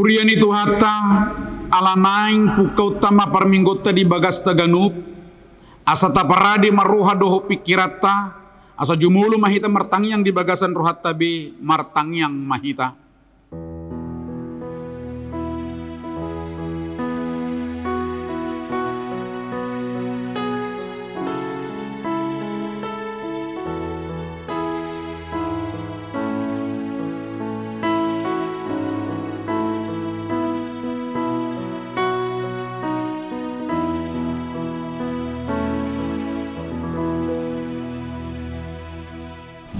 Buriani tu hatta ala naing pukau tama parminggota di bagas taganup asa taparadi maruha doho pikirata asa jumulu mahita martangyang di bagasan rohat tabi martangyang mahita.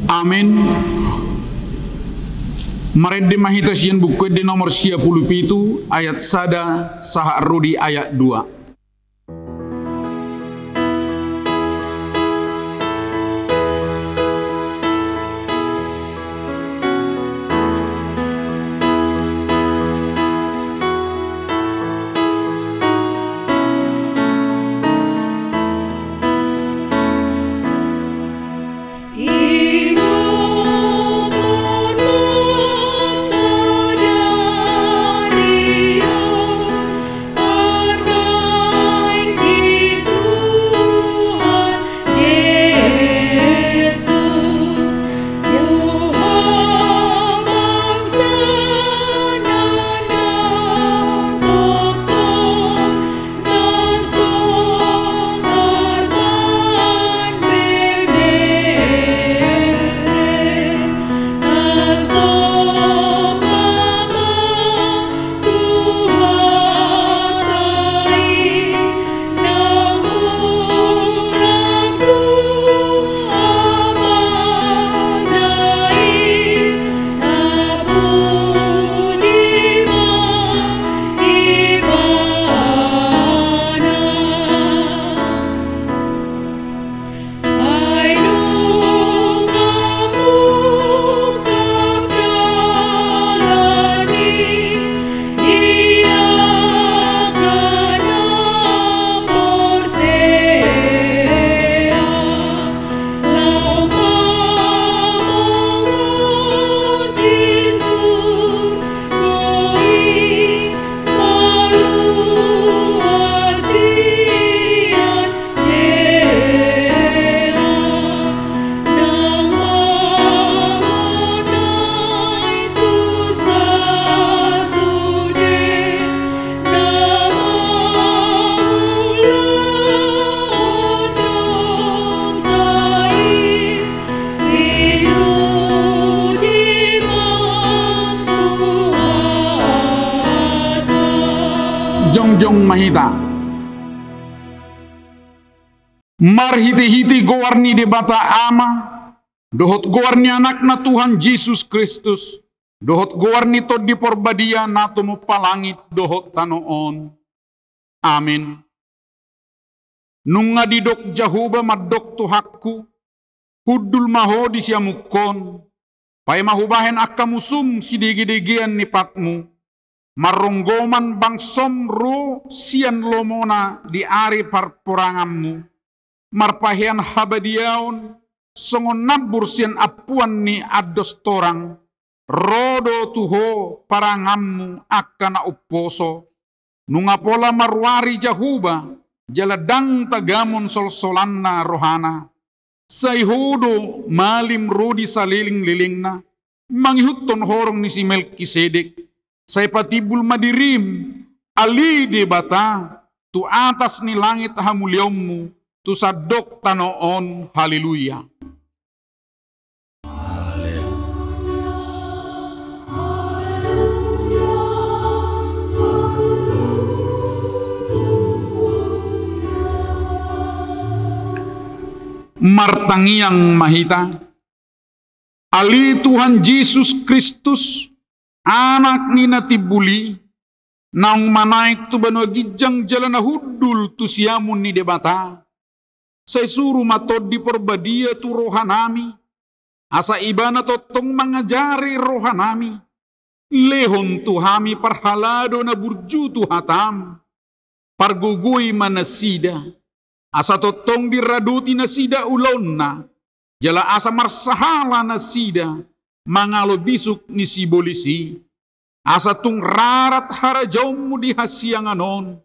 Amin. Marede mahita sian buku di nomor 57 ayat sada saha rudi ayat 2. Jongjong mahita marhiti-hiti gowarni de bata ama dohot gowarni anak na Tuhan Yesus Kristus dohot gowarni to di porbadia nato mo palangit dohot tanoon. Amin. Nunga didok jahuba madok tuhakku hudul maho di siamukon pay mahubahen akamusum sidigi-digian ni patmu maronggoman bangsom ro sian lomona di ari parporanganmu marpahian habadiaon songon nabur sian apuan ni ados torang rodo tuho parangammu akana uposo nunga pola marwari jahuba jaladang tagamon sol-solanna rohana sayhudo malim rodi saliling-lilingna mangihutton horong ni si Melkisedek say patibul madirim ali de bata tu atas ni langit hamuliaummu tu sadok tanoon. Haleluya. Martangiang mahita ali Tuhan Yesus Kristus anak ni natibuli naung manaik tu bano gijang jalan hudul tu siamun ni debata say suru matod di porbadia tu rohanami asa ibana totong mangajari rohanami lehon tu hami parhalado na burju tu hatam parguguy manasida asa totong diraduti nasida ulonna jala asa marsahala nasida mangalo bisuk ni si bolisi Asa tung rarat harajaumu di hasianganon,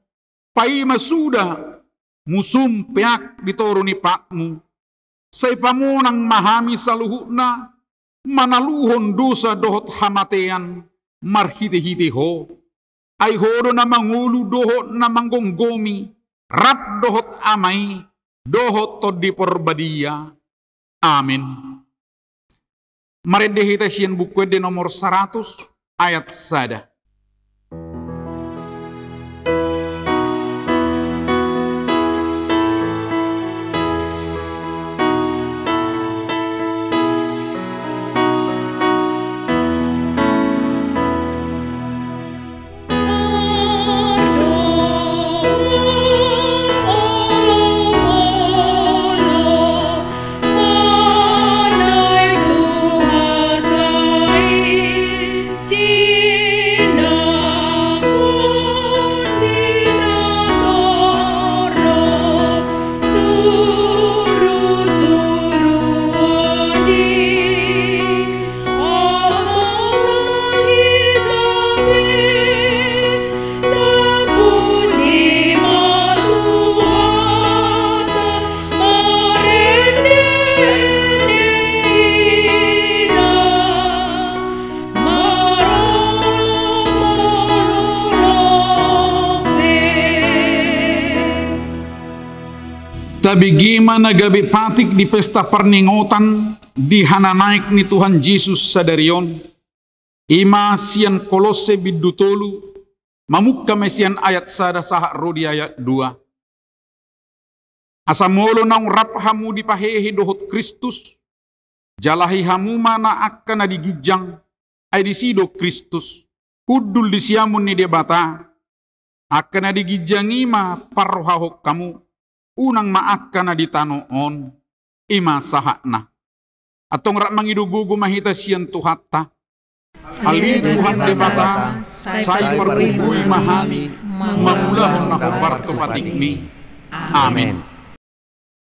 pai masuda musum peak ditoruni pakmu, say pamunang mahami saluhuna, manaluhon dosa dohot hamatean, marhite-hite ho, ay hodo na mangulu dohot na manggonggomi, rap dohot amay, dohot todi porbadia. Amin. Maredehita sian buku de nomor 100 ayat sada. Tapi gimana gabi patik di pesta perningotan di hana naik ni Tuhan Yesus sadarion. Ima sian Kolose bidutolu mamukka mesian ayat sada sahak rodi ayat 2. Asamolo naung rap hamu di pahehe dohot Kristus. Jalahi hamu mana akan digijang ay disido Kristus. Hudul disiamun ni debata akan digijang ima parrohahok kamu. Unang maakkan na ditanoon, ima sahakna. Atong rak mangidugugu mahita siyan tuhatta. Ali Tuhan debata, say pergugui mahami, mamulahon na kubarto patikni. Amin.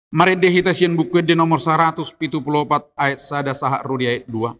Maredehita siyan buku de nomor 174 ayat sada sahak rudi ayat 2.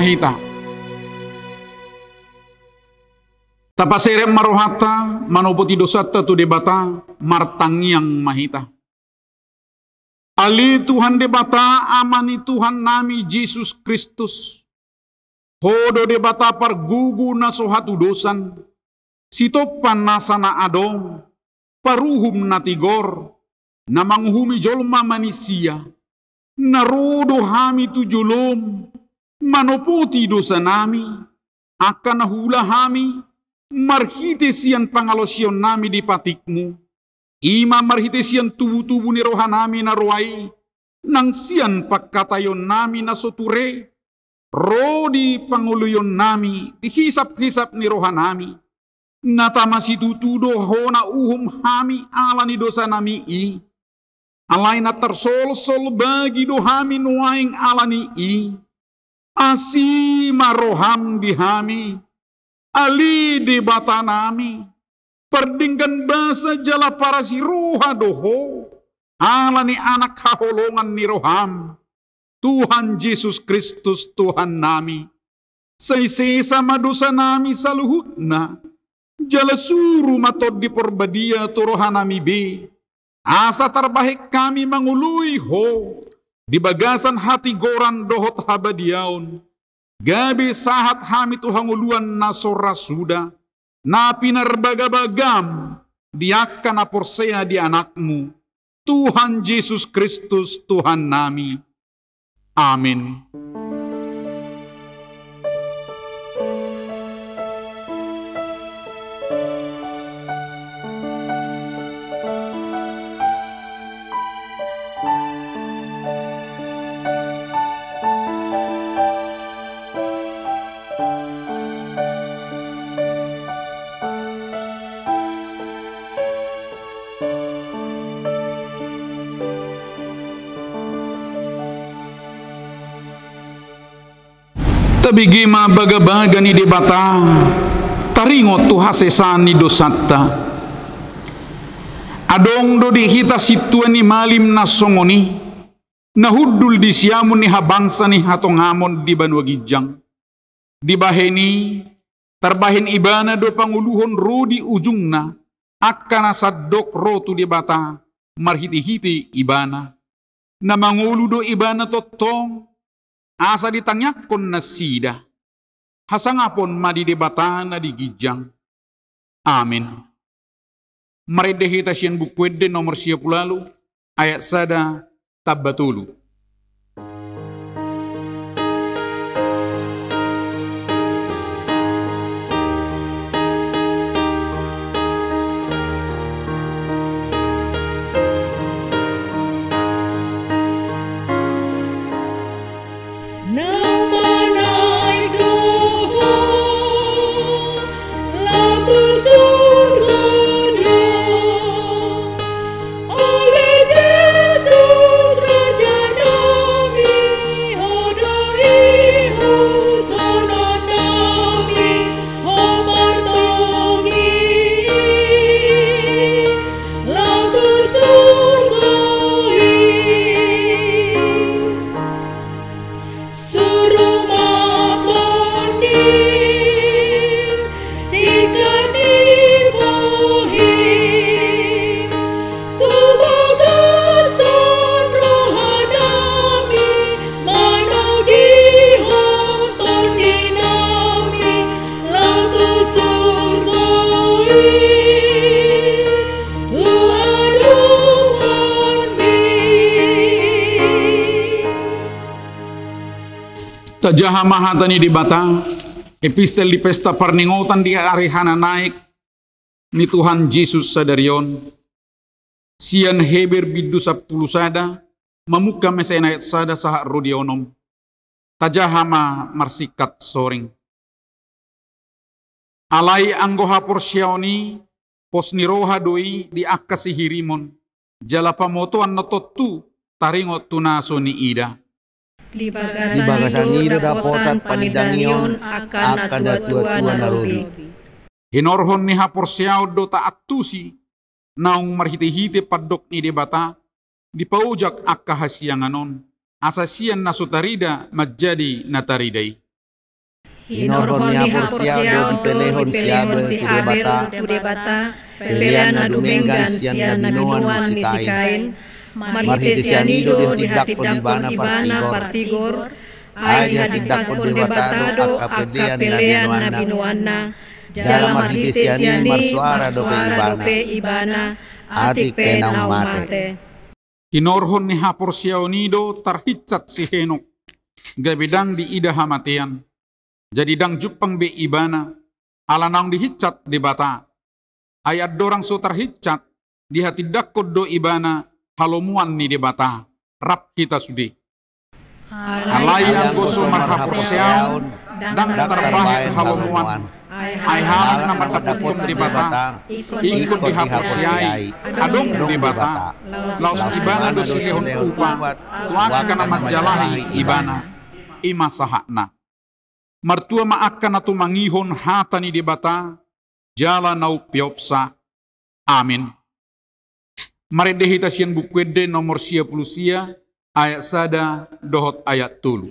mahita. Tapasere marohata manopoti dosata tu debata martangiang mahita. Ali Tuhan debata amani Tuhan nami Yesus Kristus. Hodo debata pargugu na sohatu dosan Sitopan nasana adong, paruhum natigor, na manghumi jolma manusia, narodo hami tu jolom, manopoti dosa nami, akan hula hami, marhite sian pangalosyon nami di patikmu, ima marhite sian tubuh-tubuh ni rohanami na roai, nang sian pagkatayon nami na soture, rodi panguluyon nami, dihisap-hisap ni rohanami, natama situtudo ho na uhum hami ala ni dosa nami i, alay na tarsol-sol bagi dohami nuaing ala ni i, asima roham di hami, ali di bata nami, perdinggan basa jala para si roha doho, ala ni anak kaholongan ni roham, Tuhan Yesus Kristus Tuhan nami, say-say sama dosa nami sa luhut na, jala suru matod di porbadia turohan nami be, asa tarbahik kami mangului ho, di bagasan hati goran dohot habadiaon, gabi sahat hami tuhanguluan na sorasuda, na pinarbagabagam, diakan na porsea di anakmu, Tuhan Yesus Kristus Tuhan nami. Amin. Tabigi mabaga-baga ni debata, taringot tu hasesan ni dosata. Adong do di hita situan ni malim na songoni, nahudul di siamun ni habangsa ni hatongamon di Banua Gijang. Di baheni, tarbahin ibana do panguluhon ro di ujungna, akana sadok ro tu debata, marhiti-hiti ibana. Na mangulu do ibana totong, asa ditangyakon na sida, hasangapon madidebatan na di Gijang. Amin. Maridehita siyan bukwede nomor 10 ayat sada tabbatulu. Tajaha mahatani di bata, epistel di pesta perningotan di arihana naik, ni Tuhan Yesus sadarion, sian heber bidu 10 sada, mamuka mesena ayat sada saha rodionom, tajaha marsikat soring. Alai anggoha porsiaoni, pos niroha doi di akasi hirimon, jala pamotoan natotu, taringot tunaso ni ida. Di bagasan nido dapotat panidangion akan datua-tua narori. Hinorhon ni haporsiao do taatusi naung marhiti-hiti padok ni debata di paujak akka hasianganon asasian nasutarida majadi nataridai. Hinorhon ni haporsiao do di pelehon siabe tu debata pelean na dumenggan sian na binoan musikain. Marhiti sianido di hati dakon di bana partigor, ay di hati dakon di batado akapelean na binuana, Jala marhitesiani marsuara dope ibana atik penau mate. Inorhon ni hapor siaonido tarhicat si Henok. Gabidang di ida hamatean. Jadi dang jupang be ibana. Alanang dihicat di bata. Ayat dorang so tarhicat. Di hati dakod do ibana. Halomuan ni di bata. Rap kita sudi. Alai anggoso marhapor siaon. Dang terbaik halomuan. Ai hal nama tapot di bata. Ikut di hapor siai. Adong di bata. Laos ibana do silehon upa. Tuaka kana majalahi ibana. Ima sahakna. Martua maakan atau mangihon hatani di bata. Jala nau piopsa. Amin. Mari dehita sian bukwede nomor 10 sia. Ayat sada dohot ayat tulu.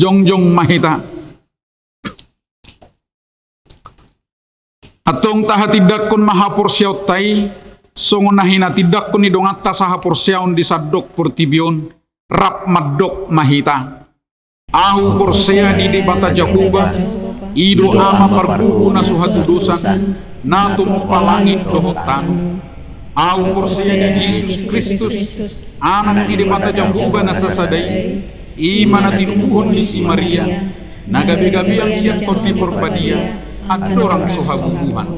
Jongjong mahita. Atong taha tidakkon mahapor siaw tay. Songonahina tidakkon idong atas hapor siaon di sadok portibion. Rap madok mahita. Ahu porsea di bata jahuba. Ido ama parbuhu na suhatu dosan. Nato mo palangit dohotan. Ahu porsea di Jesus Kristus. Anak di bata jahuba na sasadai. Imana tinubuhon ni si Maria, nagabi-gabi ang siya di porpadia, at dorang sohabubuhan.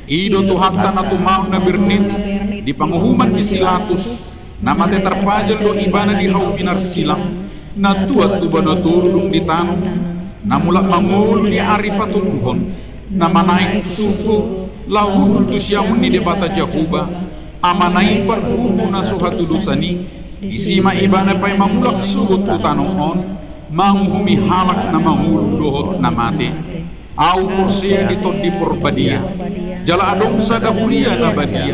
Ido tuhatan na tumaw na bernit, di panguhuman ni Silatus, na mate terpajal do ibana di hau binar silang, na tuat tuba na turulong di tanong, na mulak mangulu ni ari patuluhon, na manaik suku, lahul tu siyam ni debata jahuba, amanay parbuhu na sohatu dosani, isima ibana pay mamulak sugot utanoon, manghumi halak na mangulong dohot na mati. Au porsia ditod di porbadia, jala adong sada huria na badia,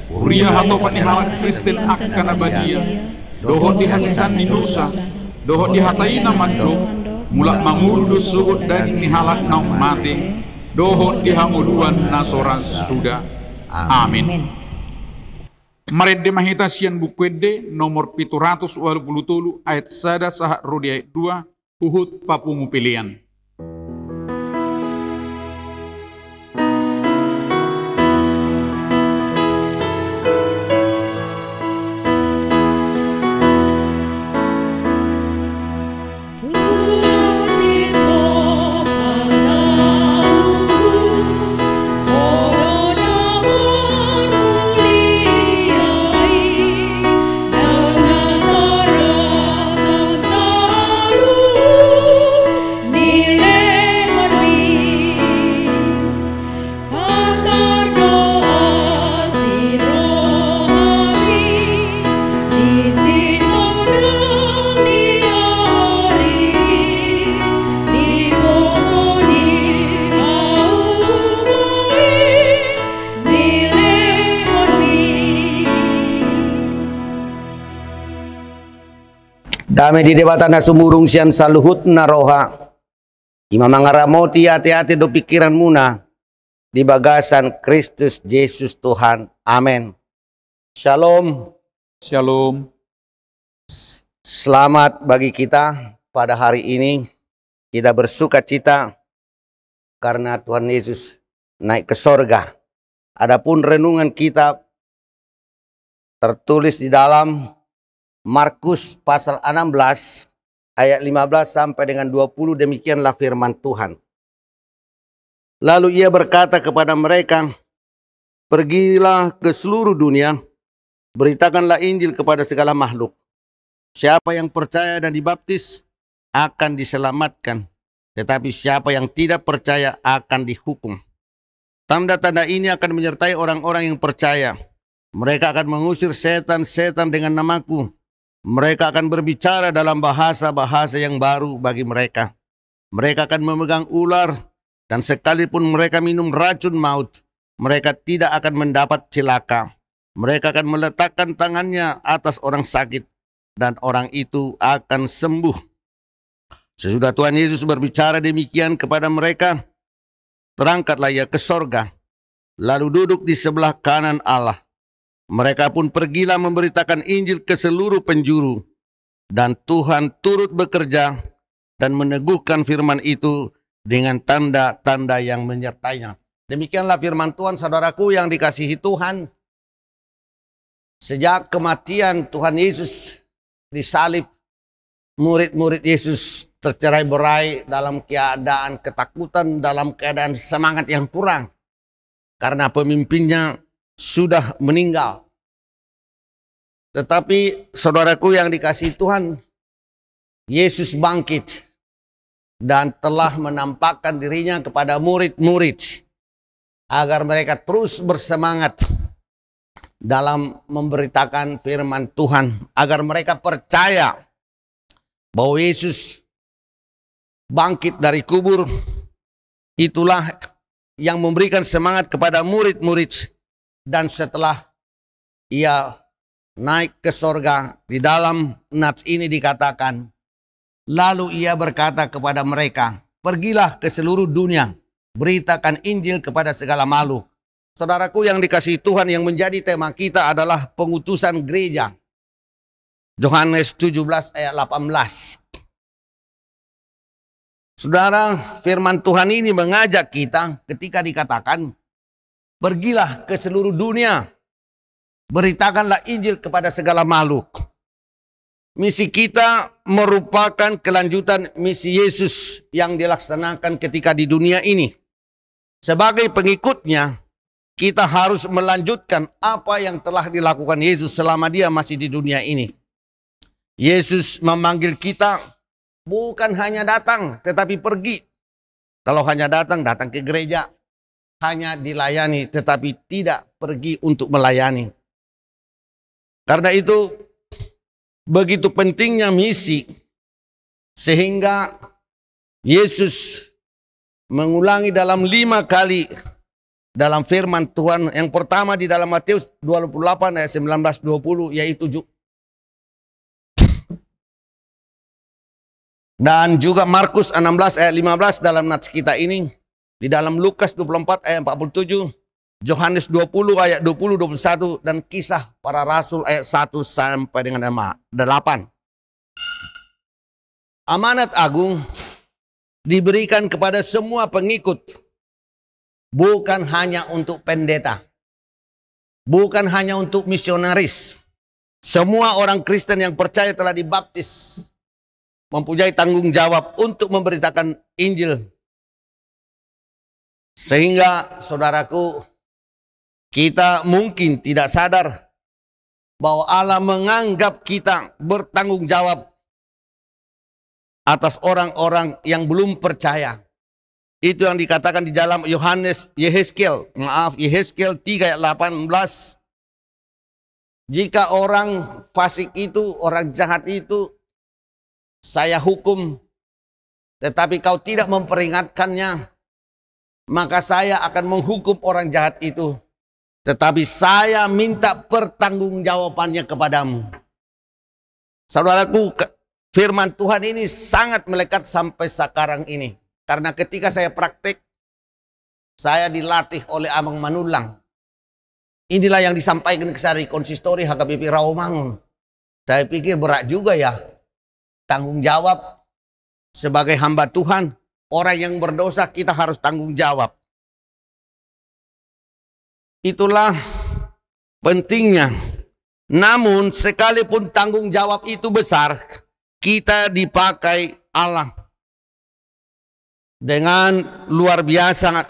huria hatopan ni halak Kristen akka na badia, dohot di hasisan ni dosa, dohot di hatai na mandok, mulak manguldo sugot daging ni halak na mati, dohot di hamuluan na soras suda. Amin. Maredde mahita sian bukwede nomor 783 ayat sada saha rodi ayat 2 Uhud papungu pilihan. Ni Kami di debatana sumurung sian saluhut naroha. Ima mangaramoti hati-hati do pikiran muna. Di bagasan Kristus Yesus Tuhan. Amin. Shalom. Shalom. Selamat bagi kita pada hari ini. Kita bersuka cita karena Tuhan Yesus naik ke sorga. Adapun renungan kita tertulis di dalam Markus pasal 16 ayat 15 sampai dengan 20, demikianlah firman Tuhan. Lalu ia berkata kepada mereka, pergilah ke seluruh dunia, beritakanlah Injil kepada segala makhluk. Siapa yang percaya dan dibaptis akan diselamatkan, tetapi siapa yang tidak percaya akan dihukum. Tanda-tanda ini akan menyertai orang-orang yang percaya. Mereka akan mengusir setan-setan dengan namaku. Mereka akan berbicara dalam bahasa-bahasa yang baru bagi mereka. Mereka akan memegang ular, dan sekalipun mereka minum racun maut, mereka tidak akan mendapat celaka. Mereka akan meletakkan tangannya atas orang sakit, dan orang itu akan sembuh. Sesudah Tuhan Yesus berbicara demikian kepada mereka, terangkatlah ia ke sorga, lalu duduk di sebelah kanan Allah. Mereka pun pergilah memberitakan Injil ke seluruh penjuru. Dan Tuhan turut bekerja dan meneguhkan firman itu dengan tanda-tanda yang menyertainya. Demikianlah firman Tuhan, saudaraku yang dikasihi Tuhan. Sejak kematian Tuhan Yesus disalib, murid-murid Yesus tercerai-berai dalam keadaan ketakutan, dalam keadaan semangat yang kurang. Karena pemimpinnya sudah meninggal. Tetapi saudaraku yang dikasihi Tuhan, Yesus bangkit dan telah menampakkan dirinya kepada murid-murid agar mereka terus bersemangat dalam memberitakan firman Tuhan, agar mereka percaya bahwa Yesus bangkit dari kubur. Itulah yang memberikan semangat kepada murid-murid. Dan setelah ia naik ke sorga, di dalam nats ini dikatakan, lalu ia berkata kepada mereka, pergilah ke seluruh dunia, beritakan Injil kepada segala makhluk. Saudaraku yang dikasihi Tuhan, yang menjadi tema kita adalah pengutusan gereja. Yohanes 17 ayat 18. Saudara, firman Tuhan ini mengajak kita ketika dikatakan, pergilah ke seluruh dunia, beritakanlah Injil kepada segala makhluk. Misi kita merupakan kelanjutan misi Yesus yang dilaksanakan ketika di dunia ini. Sebagai pengikutnya, kita harus melanjutkan apa yang telah dilakukan Yesus selama dia masih di dunia ini. Yesus memanggil kita bukan hanya datang, tetapi pergi. Kalau hanya datang, datang ke gereja. Hanya dilayani, tetapi tidak pergi untuk melayani. Karena itu, begitu pentingnya misi, sehingga Yesus mengulangi dalam 5 kali dalam firman Tuhan. Yang pertama di dalam Matius 28 ayat 19-20, yaitu dan juga Markus 16 ayat 15 dalam nats kita ini. Di dalam Lukas 24 ayat 47, Yohanes 20 ayat 20-21, dan Kisah Para Rasul ayat 1 sampai dengan 8. Amanat agung diberikan kepada semua pengikut, bukan hanya untuk pendeta, bukan hanya untuk misionaris. Semua orang Kristen yang percaya telah dibaptis mempunyai tanggung jawab untuk memberitakan Injil. Sehingga saudaraku, kita mungkin tidak sadar bahwa Allah menganggap kita bertanggung jawab atas orang-orang yang belum percaya. Itu yang dikatakan di dalam Yehezkiel 3 ayat 18. Jika orang fasik itu, orang jahat itu, saya hukum, tetapi kau tidak memperingatkannya, maka saya akan menghukum orang jahat itu, tetapi saya minta pertanggungjawabannya kepadamu. Saudaraku, firman Tuhan ini sangat melekat sampai sekarang ini. Karena ketika saya praktek, saya dilatih oleh Abang Manulang. Inilah yang disampaikan ke saya di konsistori HKBP Rawamangun. Saya pikir berat juga ya. Tanggung jawab sebagai hamba Tuhan. Orang yang berdosa kita harus tanggung jawab. Itulah pentingnya. Namun sekalipun tanggung jawab itu besar, kita dipakai Allah dengan luar biasa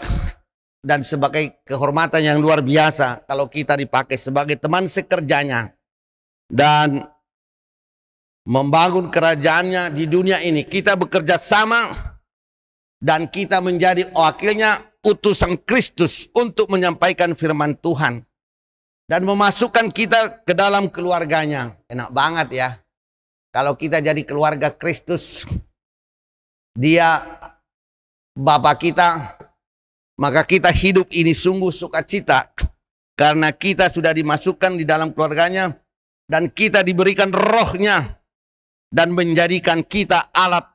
dan sebagai kehormatan yang luar biasa kalau kita dipakai sebagai teman sekerjanya dan membangun kerajaannya di dunia ini. Kita bekerja sama dan kita menjadi wakilnya, utusan Kristus untuk menyampaikan firman Tuhan dan memasukkan kita ke dalam keluarganya. Enak banget ya kalau kita jadi keluarga Kristus. Dia Bapa kita, maka kita hidup ini sungguh sukacita karena kita sudah dimasukkan di dalam keluarganya dan kita diberikan rohnya dan menjadikan kita alatnya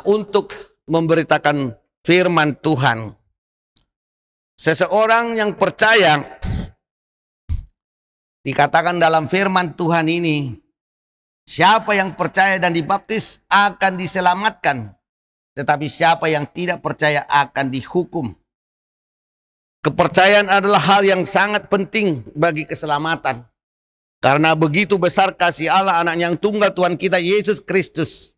untuk memberitakan firman Tuhan. Seseorang yang percaya, dikatakan dalam firman Tuhan ini, siapa yang percaya dan dibaptis akan diselamatkan. Tetapi siapa yang tidak percaya akan dihukum. Kepercayaan adalah hal yang sangat penting bagi keselamatan. Karena begitu besar kasih Allah, anaknya yang tunggal Tuhan kita Yesus Kristus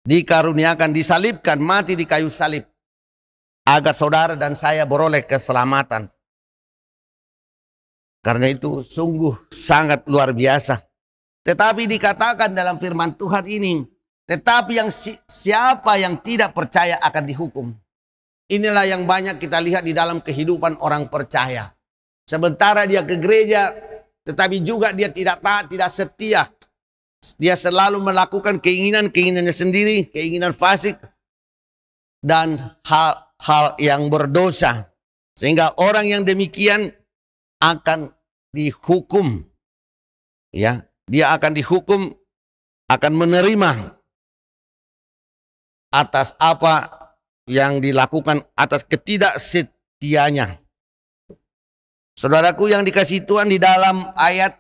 dikaruniakan, disalibkan, mati di kayu salib. Agar saudara dan saya beroleh keselamatan. Karena itu sungguh sangat luar biasa. Tetapi dikatakan dalam firman Tuhan ini, tetapi siapa yang tidak percaya akan dihukum. Inilah yang banyak kita lihat di dalam kehidupan orang percaya. Sementara dia ke gereja, tetapi juga dia tidak taat, tidak setia. Dia selalu melakukan keinginannya sendiri, keinginan fasik, dan hal yang berdosa. Sehingga orang yang demikian akan dihukum. Ya, dia akan dihukum, akan menerima atas apa yang dilakukan, atas ketidaksetianya. Saudaraku yang dikasihi Tuhan, di dalam ayat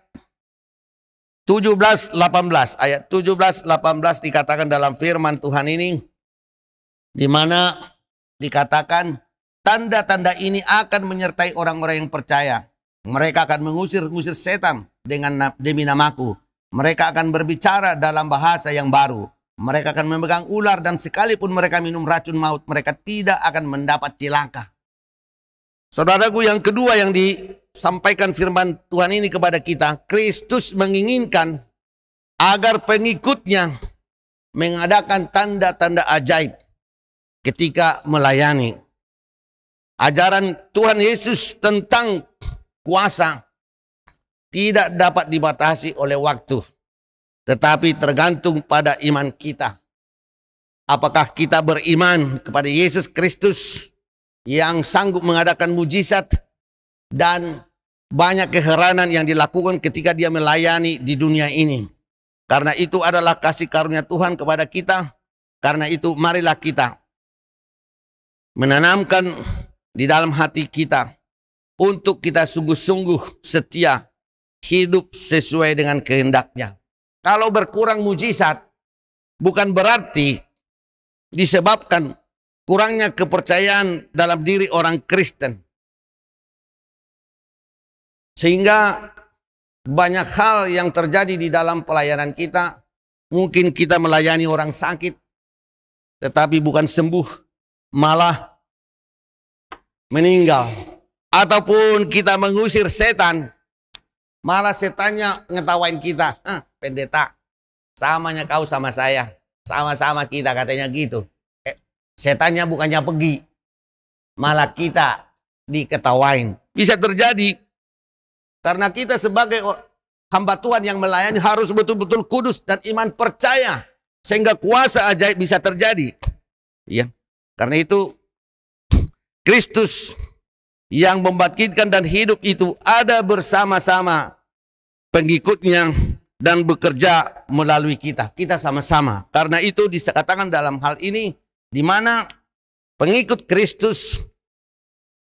17-18, ayat 17-18 dikatakan dalam firman Tuhan ini, di mana dikatakan tanda-tanda ini akan menyertai orang-orang yang percaya. Mereka akan mengusir setan demi namaku. Mereka akan berbicara dalam bahasa yang baru. Mereka akan memegang ular dan sekalipun mereka minum racun maut, mereka tidak akan mendapat celaka. Saudaraku yang kedua yang disampaikan firman Tuhan ini kepada kita, Kristus menginginkan agar pengikutnya mengadakan tanda-tanda ajaib ketika melayani. Ajaran Tuhan Yesus tentang kuasa tidak dapat dibatasi oleh waktu, tetapi tergantung pada iman kita. Apakah kita beriman kepada Yesus Kristus yang sanggup mengadakan mujizat dan banyak keheranan yang dilakukan ketika dia melayani di dunia ini. Karena itu adalah kasih karunia Tuhan kepada kita. Karena itu marilah kita menanamkan di dalam hati kita untuk kita sungguh-sungguh setia hidup sesuai dengan kehendaknya. Kalau berkurang mujizat, bukan berarti disebabkan kurangnya kepercayaan dalam diri orang Kristen. Sehingga banyak hal yang terjadi di dalam pelayanan kita. Mungkin kita melayani orang sakit, tetapi bukan sembuh, malah meninggal. Ataupun kita mengusir setan, malah setannya ngetawain kita. Pendeta, samanya kau sama saya, sama-sama kita, katanya gitu. Setannya bukannya pergi, malah kita diketawain. Bisa terjadi karena kita sebagai hamba Tuhan yang melayani harus betul-betul kudus dan iman percaya sehingga kuasa ajaib bisa terjadi. Ya, karena itu Kristus yang membangkitkan dan hidup itu ada bersama-sama pengikutnya dan bekerja melalui kita. Kita sama-sama. Karena itu dikatakan dalam hal ini, di mana pengikut Kristus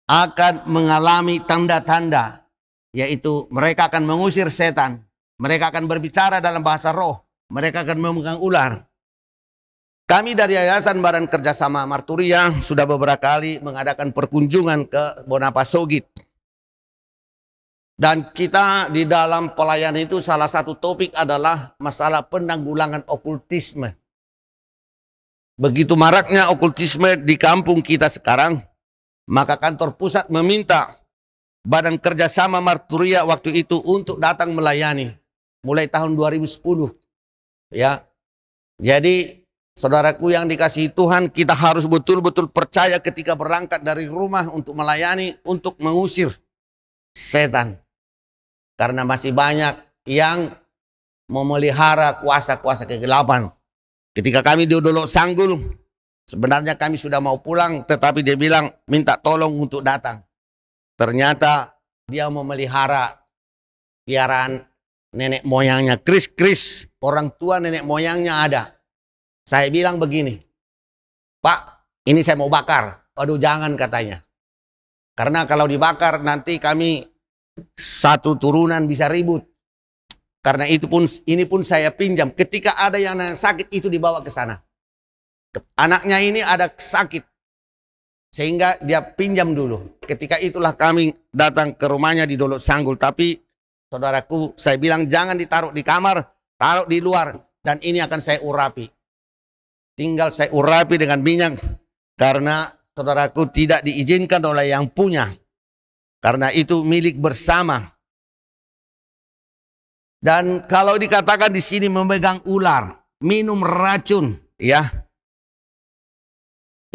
akan mengalami tanda-tanda, yaitu mereka akan mengusir setan, mereka akan berbicara dalam bahasa roh, mereka akan memegang ular. Kami dari Yayasan Badan Kerjasama Marturia sudah beberapa kali mengadakan perkunjungan ke Bonapasogit. Dan kita di dalam pelayanan itu salah satu topik adalah masalah penanggulangan okultisme. Begitu maraknya okultisme di kampung kita sekarang, maka kantor pusat meminta Badan Kerjasama Marturia waktu itu untuk datang melayani mulai tahun 2010. Ya. Jadi saudaraku yang dikasihi Tuhan, kita harus betul-betul percaya ketika berangkat dari rumah untuk melayani, untuk mengusir setan. Karena masih banyak yang memelihara kuasa-kuasa kegelapan. Ketika kami di Dolok Sanggul, sebenarnya kami sudah mau pulang, tetapi dia bilang minta tolong untuk datang. Ternyata dia memelihara piaraan nenek moyangnya, kris-kris, orang tua nenek moyangnya ada. Saya bilang begini, Pak, ini saya mau bakar. Waduh, jangan katanya. Karena kalau dibakar nanti kami satu turunan bisa ribut. Karena itu pun ini pun saya pinjam. Ketika ada yang sakit itu dibawa ke sana. Anaknya ini ada sakit. Sehingga dia pinjam dulu. Ketika itulah kami datang ke rumahnya di Dolok Sanggul. Tapi saudaraku, saya bilang jangan ditaruh di kamar, taruh di luar. Dan ini akan saya urapi. Tinggal saya urapi dengan minyak. Karena saudaraku tidak diizinkan oleh yang punya. Karena itu milik bersama. Dan kalau dikatakan di sini memegang ular, minum racun, ya.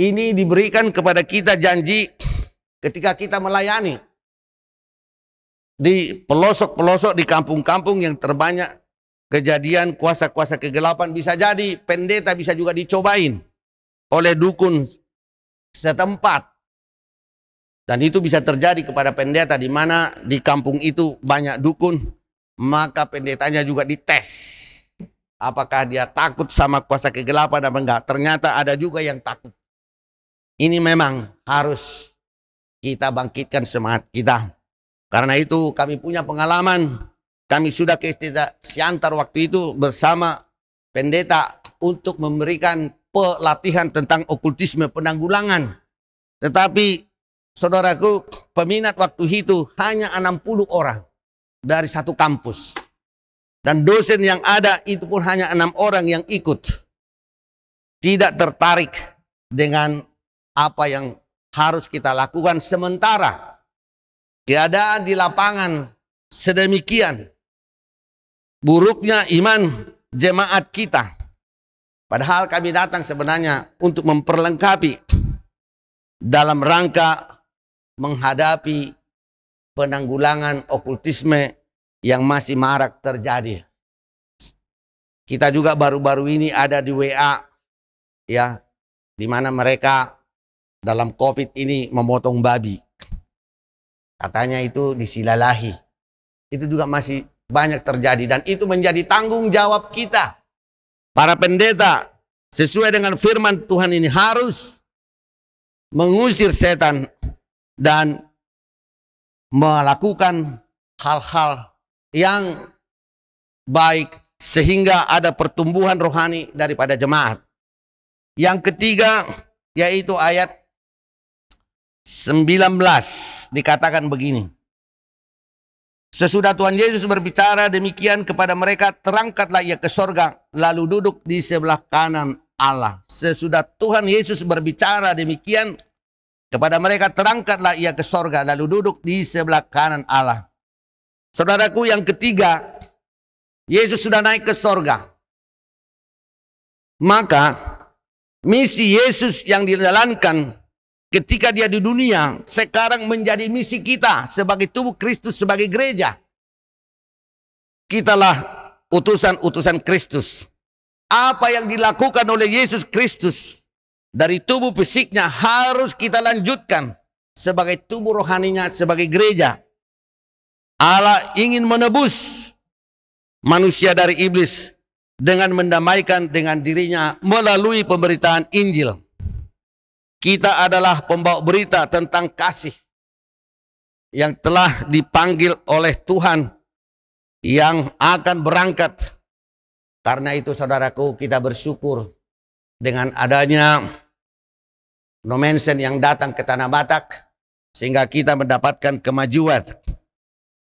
Ini diberikan kepada kita janji ketika kita melayani. Di pelosok-pelosok di kampung-kampung yang terbanyak kejadian kuasa-kuasa kegelapan, bisa jadi pendeta bisa juga dicobain oleh dukun setempat. Dan itu bisa terjadi kepada pendeta di mana di kampung itu banyak dukun, maka pendetanya juga dites. Apakah dia takut sama kuasa kegelapan atau enggak? Ternyata ada juga yang takut. Ini memang harus kita bangkitkan semangat kita. Karena itu kami punya pengalaman. Kami sudah ke Siantar waktu itu bersama pendeta untuk memberikan pelatihan tentang okultisme penanggulangan. Tetapi saudaraku, peminat waktu itu hanya 60 orang dari satu kampus. Dan dosen yang ada itu pun hanya 6 orang yang ikut. Tidak tertarik dengan apa yang harus kita lakukan. Sementara keadaan di lapangan sedemikian buruknya iman jemaat kita. Padahal kami datang sebenarnya untuk memperlengkapi dalam rangka menghadapi penanggulangan okultisme yang masih marak terjadi. Kita juga baru-baru ini ada di WA, ya, di mana mereka dalam COVID ini memotong babi. Katanya itu disilalahi. Itu juga masih banyak terjadi dan itu menjadi tanggung jawab kita. Para pendeta sesuai dengan firman Tuhan ini harus mengusir setan dan melakukan hal-hal yang baik sehingga ada pertumbuhan rohani daripada jemaat. Yang ketiga yaitu ayat 19 dikatakan begini. Sesudah Tuhan Yesus berbicara demikian kepada mereka, terangkatlah ia ke sorga, lalu duduk di sebelah kanan Allah. Sesudah Tuhan Yesus berbicara demikian kepada mereka, terangkatlah ia ke sorga, lalu duduk di sebelah kanan Allah. Saudaraku, yang ketiga, Yesus sudah naik ke sorga. Maka misi Yesus yang dijalankan ketika dia di dunia, sekarang menjadi misi kita sebagai tubuh Kristus, sebagai gereja. Kitalah utusan-utusan Kristus. Apa yang dilakukan oleh Yesus Kristus dari tubuh fisiknya harus kita lanjutkan sebagai tubuh rohaninya, sebagai gereja. Allah ingin menebus manusia dari iblis dengan mendamaikan dengan dirinya melalui pemberitaan Injil. Kita adalah pembawa berita tentang kasih yang telah dipanggil oleh Tuhan yang akan berangkat. Karena itu saudaraku, kita bersyukur dengan adanya Nomensen yang datang ke Tanah Batak sehingga kita mendapatkan kemajuan.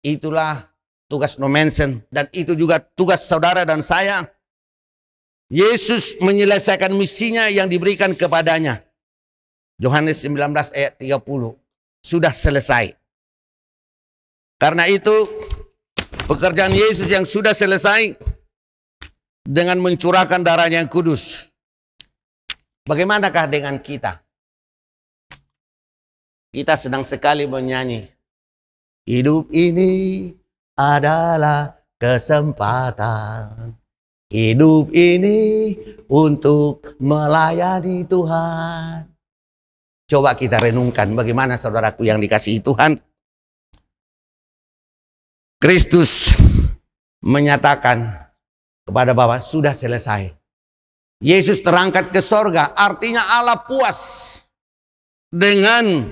Itulah tugas Nomensen dan itu juga tugas saudara dan saya. Yesus menyelesaikan misinya yang diberikan kepadanya. Yohanes 19 ayat 30. Sudah selesai. Karena itu pekerjaan Yesus yang sudah selesai dengan mencurahkan darahnya yang kudus. Bagaimanakah dengan kita? Kita sedang sekali menyanyi. Hidup ini adalah kesempatan. Hidup ini untuk melayani Tuhan. Coba kita renungkan bagaimana saudaraku yang dikasihi Tuhan. Kristus menyatakan kepada Bapa, sudah selesai. Yesus terangkat ke sorga, artinya Allah puas dengan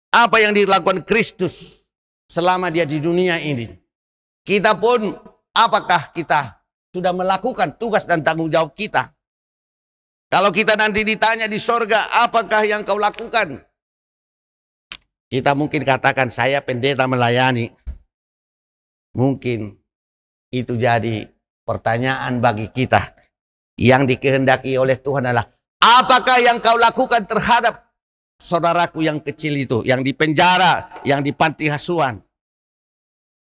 apa yang dilakukan Kristus selama dia di dunia ini. Kita pun, apakah kita sudah melakukan tugas dan tanggung jawab kita? Kalau kita nanti ditanya di sorga, apakah yang kau lakukan? Kita mungkin katakan, saya pendeta melayani. Mungkin itu jadi pertanyaan bagi kita. Yang dikehendaki oleh Tuhan adalah, apakah yang kau lakukan terhadap saudaraku yang kecil itu, yang di penjara, yang di panti asuhan?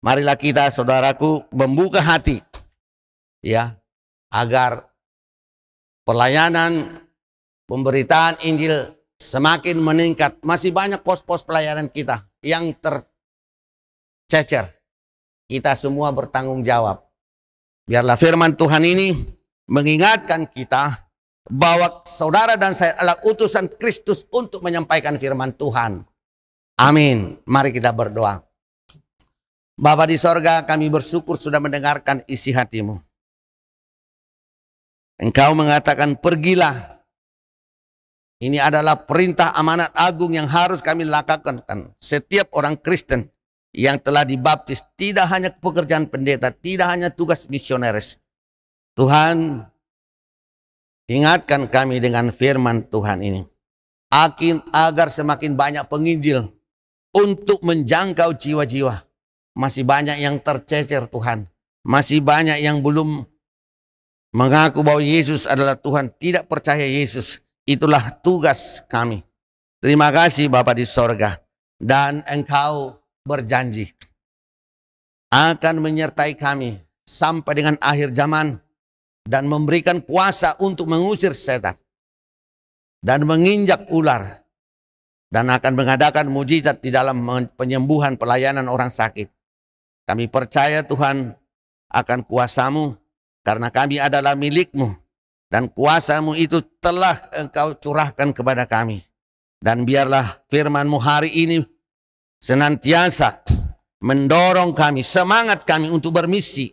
Marilah kita saudaraku membuka hati, ya, agar pelayanan pemberitaan Injil semakin meningkat. Masih banyak pos-pos pelayanan kita yang tercecer. Kita semua bertanggung jawab. Biarlah firman Tuhan ini mengingatkan kita bahwa saudara dan saya adalah utusan Kristus untuk menyampaikan firman Tuhan. Amin. Mari kita berdoa. Bapa di sorga, kami bersyukur sudah mendengarkan isi hatimu. Engkau mengatakan, pergilah. Ini adalah perintah amanat agung yang harus kami lakukan. Setiap orang Kristen yang telah dibaptis, tidak hanya pekerjaan pendeta, tidak hanya tugas misionaris. Tuhan, ingatkan kami dengan firman Tuhan ini. Agar semakin banyak penginjil untuk menjangkau jiwa-jiwa. Masih banyak yang tercecer Tuhan. Masih banyak yang belum mengaku bahwa Yesus adalah Tuhan, tidak percaya Yesus. Itulah tugas kami. Terima kasih Bapa di sorga. Dan Engkau berjanji akan menyertai kami sampai dengan akhir zaman dan memberikan kuasa untuk mengusir setan dan menginjak ular dan akan mengadakan mujizat di dalam penyembuhan pelayanan orang sakit. Kami percaya Tuhan akan kuasa-Mu karena kami adalah milik-Mu dan kuasa-Mu itu telah Engkau curahkan kepada kami. Dan biarlah firman-Mu hari ini senantiasa mendorong kami, semangat kami untuk bermisi,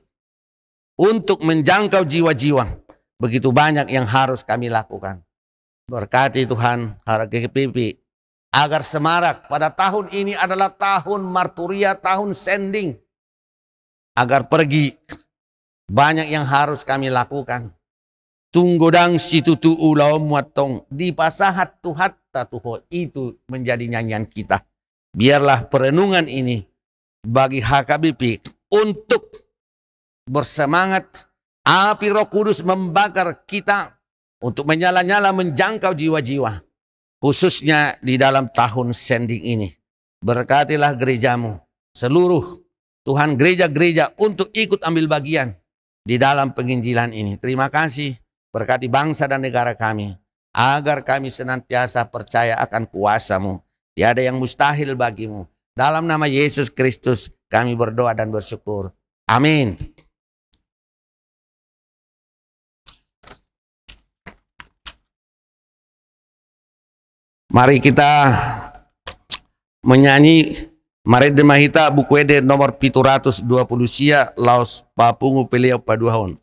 untuk menjangkau jiwa-jiwa. Begitu banyak yang harus kami lakukan. Berkati Tuhan HRGPP agar semarak pada tahun ini adalah tahun marturia, tahun sending. Agar pergi, banyak yang harus kami lakukan. Tunggodang situtu ulau muatong di pasahat tuhat tatuho, itu menjadi nyanyian kita. Biarlah perenungan ini bagi HKBP untuk bersemangat, api Roh Kudus membakar kita untuk menyala-nyala menjangkau jiwa-jiwa, khususnya di dalam tahun sending ini. Berkatilah gerejamu, seluruh Tuhan gereja-gereja untuk ikut ambil bagian di dalam penginjilan ini. Terima kasih, berkati bangsa dan negara kami, agar kami senantiasa percaya akan kuasa-Mu. Tiada yang mustahil bagi-Mu. Dalam nama Yesus Kristus kami berdoa dan bersyukur. Amin. Mari kita menyanyi Maret de mahita buku ede nomor 720 sia laos papungu peleo paduahon.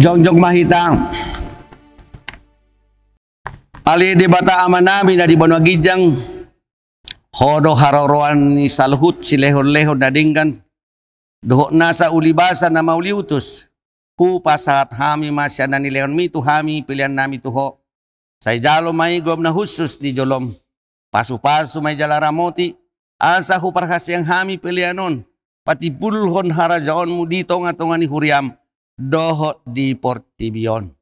Jongjong mahitang ali di bata amanami na di Banua Gijang hodo haroroan ni Saluhut si lehon-lehon na dinggan doho nasa ulibasa na mauliutus hu pasahat hami masya na ni lehon mi tu hami pilihan nami tuho say jalo may gom na husus di jolom pasu-pasu may jalaramoti asa hu parhasyang hami pilihanon pati bulhon harajaon mu dito nga tonga ni Huriam dohot di Portibion.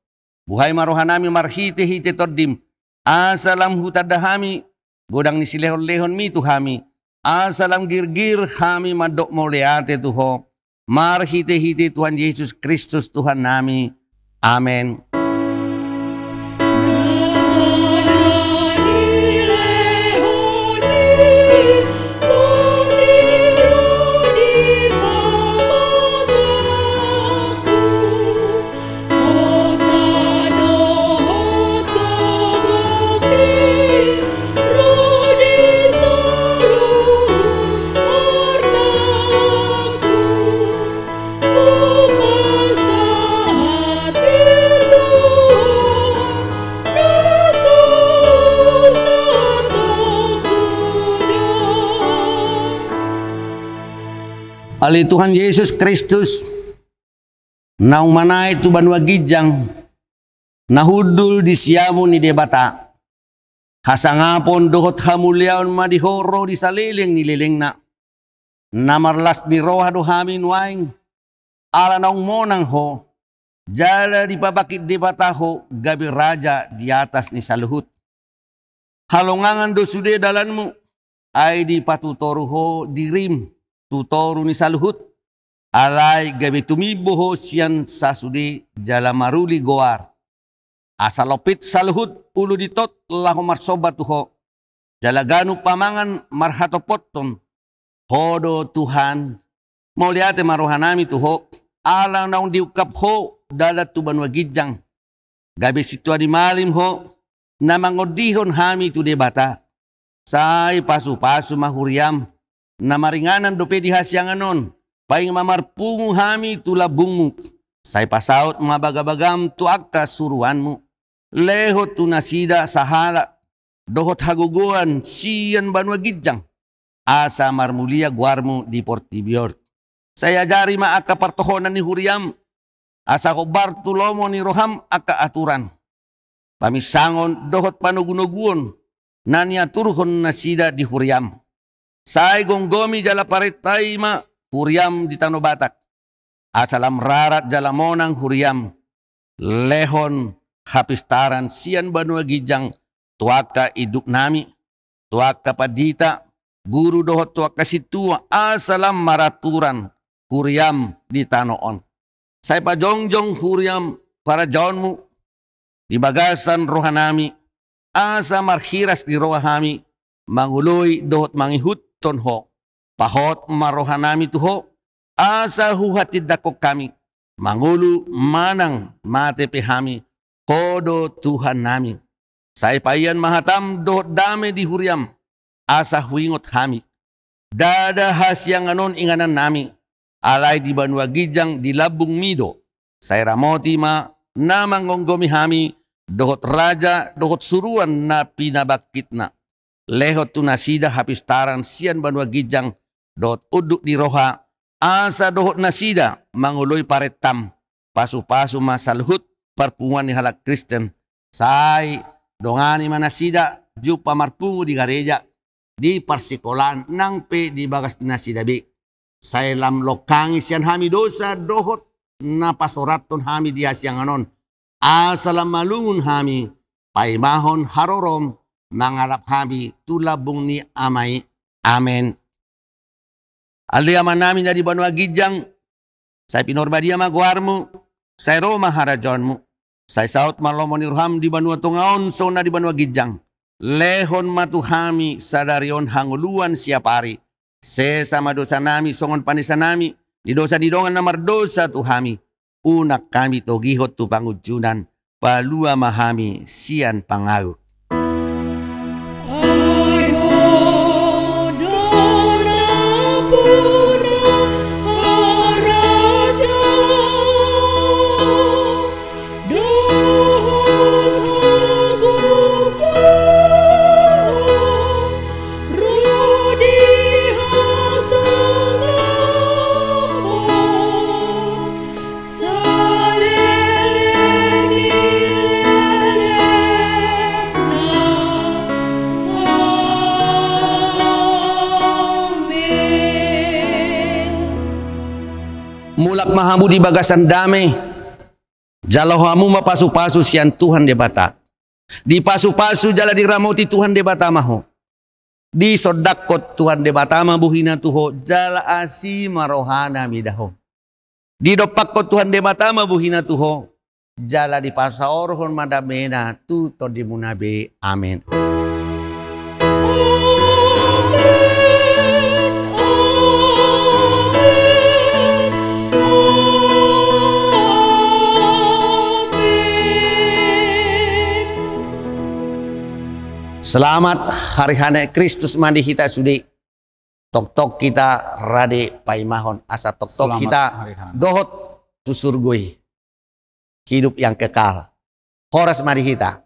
Buhay marohanami marhite-hite tordim. Asalam hutadahami. Godang ni silehon-lehon mi tuhami. Asalam girgir hami madok moleate tuho. Marhite-hite Tuhan Yesus Kristus Tuhan nami. Amen. Ali Tuhan Yesus Kristus naung manay tu Banua Gijang nahudul di siamu ni debata hasangapon dohot hamulyaon madihoro di saliling ni liling na namarlas ni roha do hamin waing ala naung monang ho jala di babakit debata ho gabi raja di atas ni Saluhut halongangan do sude dalanmu ay di patutoru ho dirim tutoru ni Saluhut alay gabi tumibo siyan sasude jala maruli goar asalopit Saluhut ulu ditot lahu marsobat tuho jala ganu pamangan marhatopotton hodo Tuhan mau liate marohanami tuho ala naung diukap ho dalat tu Banua Gijang gabi situa di malim ho namangodihon hami tu debata say pasu-pasu mahuriam na maringanan dope di hasyanganon paing mamarpungu hami tulabungmu say pasaut mga bagabagam tu akta suruanmu lehot tu nasida sahala dohot haguguan siyan Banua Gijang asa marmulia guarmu di Portibior saya jari maaka partohonan ni Huriam asa ko Bartulomo ni Roham aka aturan pamisangon dohot panugunuguon nanya turhon nasida di Huriam say gonggomi jala paretay ma Huriam di Tano Batak asalam rarat jala monang Huriam lehon hapistaran siyan Banua Gijang tuaka iduk nami tuaka padita guru dohot tuaka situa asalam maraturan Huriam di Tanoon say pajongjong Huriam para jaonmu di bagasan rohanami, asa marhiras di rohami, manguloy dohot mangihut tonho, pahot marohanami tuho, asa huhatid dakok kami, mangulu manang mate pehami, hodo Tuhan nami. Saya payan mahatam dohot dame di huriam, asa huingot kami. Dada hasyang anon inganan nami, alay di Banua Gijang di Labung Mido. Saya ramoti ma na mangonggomi hami, dohot raja, dohot suruan na pinabakit na. Lehot tunasida hapistaran sian Banua Gijang, dohot uduk di roha, asa dohot nasida, manguloy paretam, pasu-pasu masalhut, parpungan ni halak Kristen. Say, dongani manasida, jupa marpungu di gereja, di persikolan, nang pe di bagas nasidabi. Saya lam lokangi sian hami dosa, dohot na pasoraton hami di asyang anon. Asalam malungun hami, paimahon harorom, mangalap hami, tulabung ni amay. Amen. Aliyaman namin na di Banua Gijang, saya pinorbadia magwarmo, saya Roma harajonmu, saya saut malomoni ruham di Banua Tungaon, so na di Banua Gijang. Lehon matuhami, sadarion hanguluan siapari, sesama dosa nami, songon panisa nami, di dosa didongan namar dosa tuhami, unak kami togihot tu pangujunan, palua mahami sian pangaru. Mulak mahamu di bagasan damai, jalohamu mapasu-pasu sian Tuhan debata. Di pasu-pasu jala diramoti Tuhan debata maho. Di sodakot Tuhan debata mabuhina tuho, jala asi marohana midaho. Di dopakot Tuhan debata mabuhina tuho, jala di pasaorhon madamena tuto di munabe. Amen. Selamat hari hane Kristus mandi kita sudi. Tok-tok kita rade paimahon. Asa tok-tok kita dohot susurgui. Hidup yang kekal. Horas mandi kita.